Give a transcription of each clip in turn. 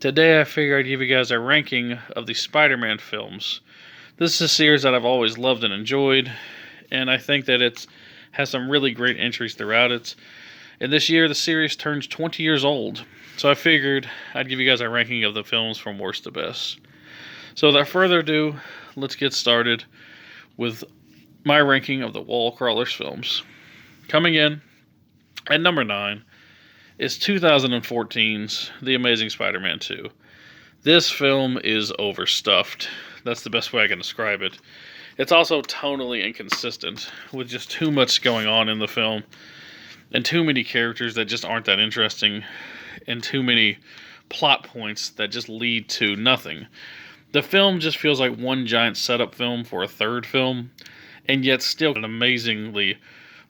Today I figured I'd give you guys a ranking of the Spider-Man films. This is a series that I've always loved and enjoyed, and I think that it has some really great entries throughout it. And this year the series turns 20 years old, so I figured I'd give you guys a ranking of the films from worst to best. So without further ado, let's get started with my ranking of the Wall Crawlers films. Coming in at number 9 is 2014's The Amazing Spider-Man 2. This film is overstuffed. That's the best way I can describe it. It's also tonally inconsistent, with just too much going on in the film, and too many characters that just aren't that interesting, and too many plot points that just lead to nothing. The film just feels like one giant setup film for a third film, and yet still an amazingly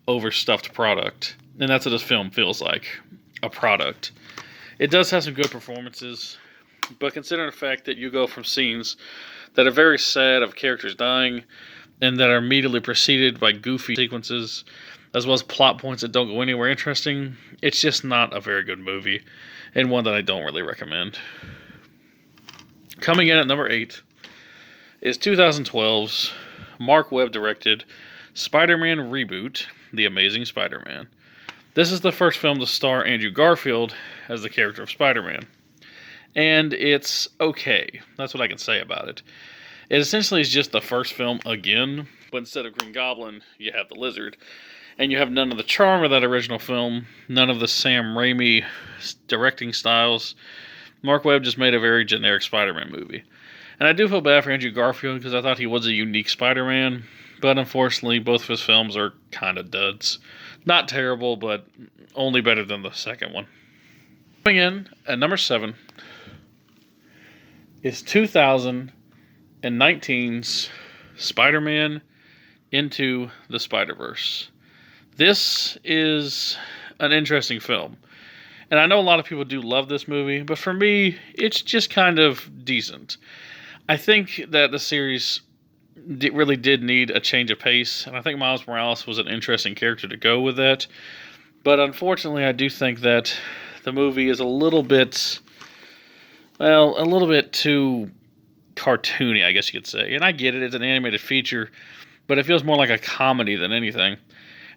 overstuffed product. And that's what this film feels like. A product. It does have some good performances, but considering the fact that you go from scenes that are very sad of characters dying and that are immediately preceded by goofy sequences, as well as plot points that don't go anywhere interesting, it's just not a very good movie, and one that I don't really recommend. Coming in at number 8 is 2012's Mark Webb directed Spider-Man Reboot, The Amazing Spider-Man. This is the first film to star Andrew Garfield as the character of Spider-Man. And it's okay. That's what I can say about it. It essentially is just the first film again, but instead of Green Goblin, you have the Lizard. And you have none of the charm of that original film, none of the Sam Raimi directing styles. Mark Webb just made a very generic Spider-Man movie. And I do feel bad for Andrew Garfield because I thought he was a unique Spider-Man, but unfortunately both of his films are kind of duds. Not terrible, but only better than the second one. Coming in at number 7 is 2019's Spider-Man Into the Spider-Verse. This is an interesting film. And I know a lot of people do love this movie, but for me, it's just kind of decent. I think that the series really did need a change of pace, and I think Miles Morales was an interesting character to go with that. But unfortunately, I do think that the movie is a little bit too cartoony, I guess you could say. And I get it, it's an animated feature, but it feels more like a comedy than anything.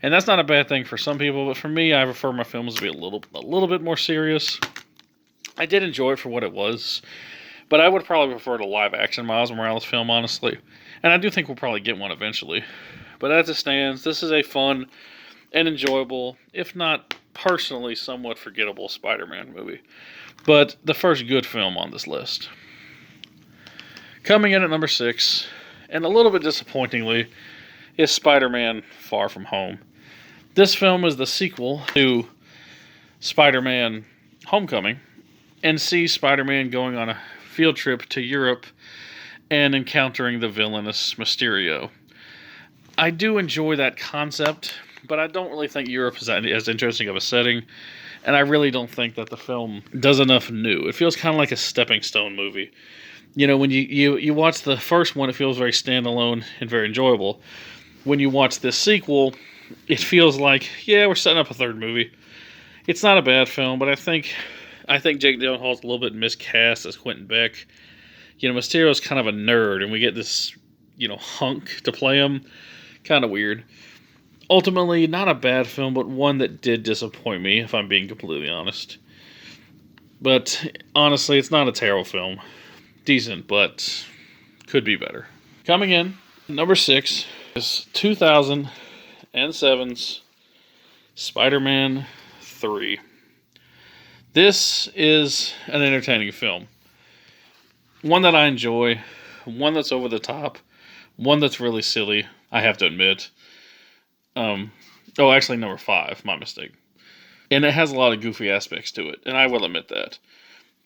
And that's not a bad thing for some people, but for me, I prefer my films to be a little bit more serious. I did enjoy it for what it was, but I would probably prefer the live-action Miles Morales film, honestly. And I do think we'll probably get one eventually. But as it stands, this is a fun and enjoyable, if not personally somewhat forgettable Spider-Man movie. But the first good film on this list. Coming in at number 6, and a little bit disappointingly, is Spider-Man Far From Home. This film is the sequel to Spider-Man Homecoming, and sees Spider-Man going on a field trip to Europe and encountering the villainous Mysterio. I do enjoy that concept, but I don't really think Europe is as interesting of a setting, and I really don't think that the film does enough new. It feels kind of like a stepping stone movie. You know, when you watch the first one, it feels very standalone and very enjoyable. When you watch this sequel, it feels like, yeah, we're setting up a third movie. It's not a bad film, but I think Jake Gyllenhaal's a little bit miscast as Quentin Beck. You know, Mysterio's kind of a nerd, and we get this, hunk to play him. Kind of weird. Ultimately, not a bad film, but one that did disappoint me, if I'm being completely honest. But, honestly, it's not a terrible film. Decent, but could be better. Coming in, number 6 is 2007's Spider-Man 3. This is an entertaining film. One that I enjoy, one that's over the top, one that's really silly, I have to admit. Actually, number 5, my mistake. And it has a lot of goofy aspects to it, and I will admit that.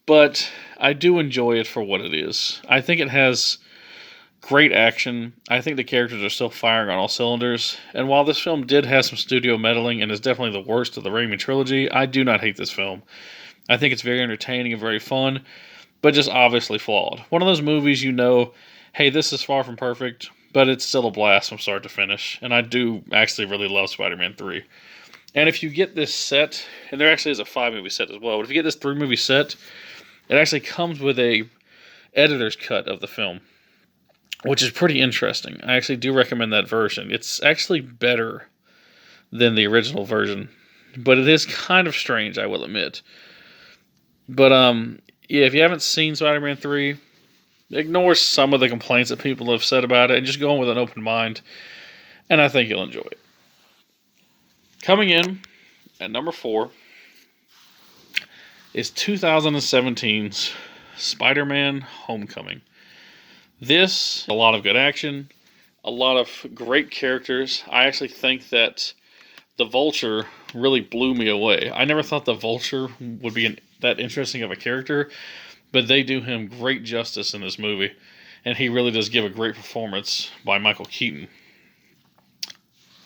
But I do enjoy it for what it is. I think it has great action. I think the characters are still firing on all cylinders. And while this film did have some studio meddling and is definitely the worst of the Raimi trilogy, I do not hate this film. I think it's very entertaining and very fun, but just obviously flawed. One of those movies hey, this is far from perfect, but it's still a blast from start to finish. And I do actually really love Spider-Man 3. And if you get this set, and there actually is a 5-movie set as well, but if you get this 3-movie set, It actually comes with a editor's cut of the film, which is pretty interesting. I actually do recommend that version. It's actually better than the original version, but it is kind of strange, I will admit. But yeah, if you haven't seen Spider-Man 3, ignore some of the complaints that people have said about it and just go in with an open mind, and I think you'll enjoy it. Coming in at number 4 is 2017's Spider-Man Homecoming. This, a lot of good action, a lot of great characters. I actually think that the Vulture really blew me away. I never thought the Vulture would be that interesting of a character, but they do him great justice in this movie, and he really does give a great performance by Michael Keaton.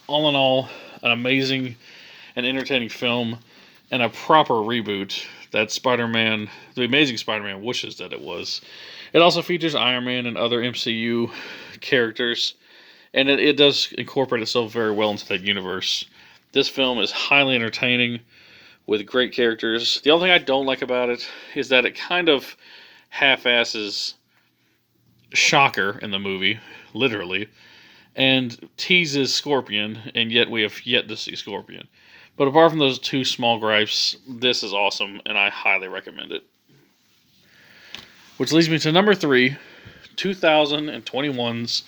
All in all, an amazing and entertaining film, and a proper reboot that Spider-Man, the Amazing Spider-Man, wishes that it was. It also features Iron Man and other MCU characters, and it does incorporate itself very well into that universe. This film is highly entertaining with great characters. The only thing I don't like about it is that it kind of half-asses Shocker in the movie, literally, and teases Scorpion, and yet we have yet to see Scorpion. But apart from those two small gripes, this is awesome, and I highly recommend it. Which leads me to number 3, 2021's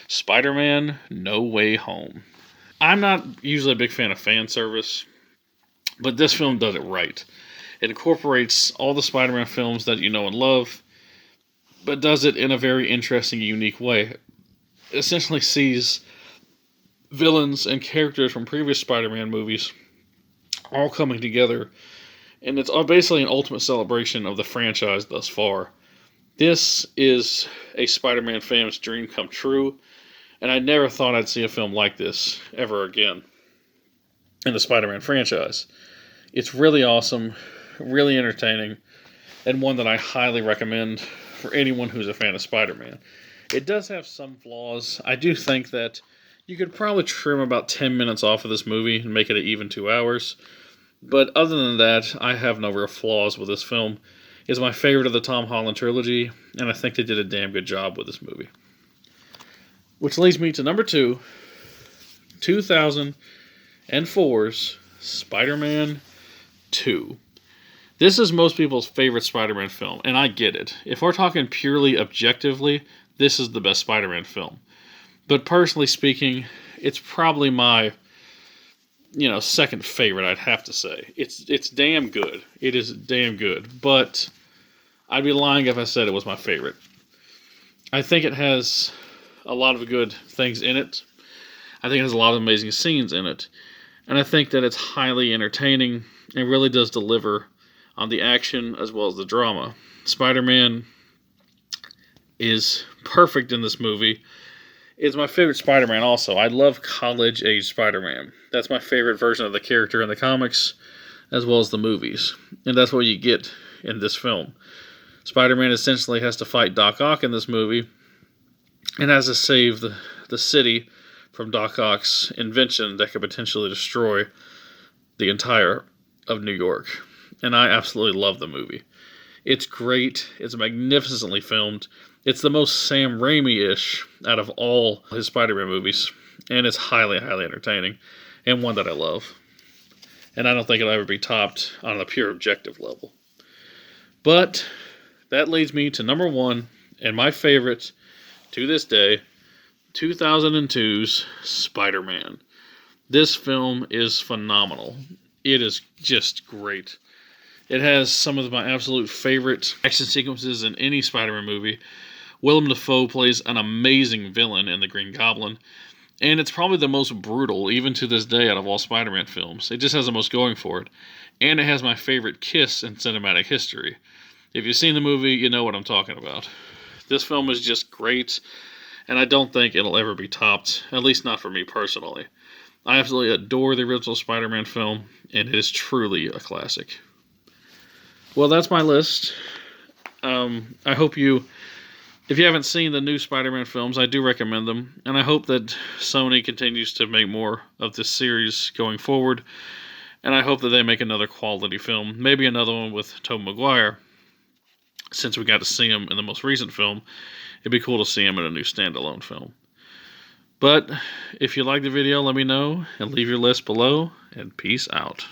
Spider-Man No Way Home. I'm not usually a big fan of fan service, but this film does it right. It incorporates all the Spider-Man films that you know and love, but does it in a very interesting, unique way. It essentially sees villains and characters from previous Spider-Man movies all coming together, and it's basically an ultimate celebration of the franchise thus far. This is a Spider-Man fan's dream come true, and I never thought I'd see a film like this ever again in the Spider-Man franchise. It's really awesome, really entertaining, and one that I highly recommend for anyone who's a fan of Spider-Man. It does have some flaws. I do think that you could probably trim about 10 minutes off of this movie and make it an even 2 hours. But other than that, I have no real flaws with this film. It's my favorite of the Tom Holland trilogy, and I think they did a damn good job with this movie. Which leads me to number 2, 2004's Spider-Man 2. This is most people's favorite Spider-Man film, and I get it. If we're talking purely objectively, this is the best Spider-Man film. But personally speaking, it's probably my, second favorite, I'd have to say. It's damn good. It is damn good. But I'd be lying if I said it was my favorite. I think it has a lot of good things in it. I think it has a lot of amazing scenes in it. And I think that it's highly entertaining and really does deliver on the action as well as the drama. Spider-Man is perfect in this movie. It's my favorite Spider-Man also. I love college-age Spider-Man. That's my favorite version of the character in the comics as well as the movies. And that's what you get in this film. Spider-Man essentially has to fight Doc Ock in this movie and has to save the city from Doc Ock's invention that could potentially destroy the entire of New York. And I absolutely love the movie. It's great. It's magnificently filmed. It's the most Sam Raimi-ish out of all his Spider-Man movies. And it's highly, highly entertaining. And one that I love. And I don't think it'll ever be topped on a pure objective level. But that leads me to number 1, and my favorite to this day, 2002's Spider-Man. This film is phenomenal. It is just great. It has some of my absolute favorite action sequences in any Spider-Man movie. Willem Dafoe plays an amazing villain in The Green Goblin, and it's probably the most brutal, even to this day, out of all Spider-Man films. It just has the most going for it, and it has my favorite kiss in cinematic history. If you've seen the movie, you know what I'm talking about. This film is just great, and I don't think it'll ever be topped, at least not for me personally. I absolutely adore the original Spider-Man film, and it is truly a classic. Well, that's my list. I hope if you haven't seen the new Spider-Man films, I do recommend them. And I hope that Sony continues to make more of this series going forward. And I hope that they make another quality film. Maybe another one with Tobey Maguire. since we got to see him in the most recent film, it'd be cool to see him in a new standalone film. But if you like the video, let me know and leave your list below, and peace out.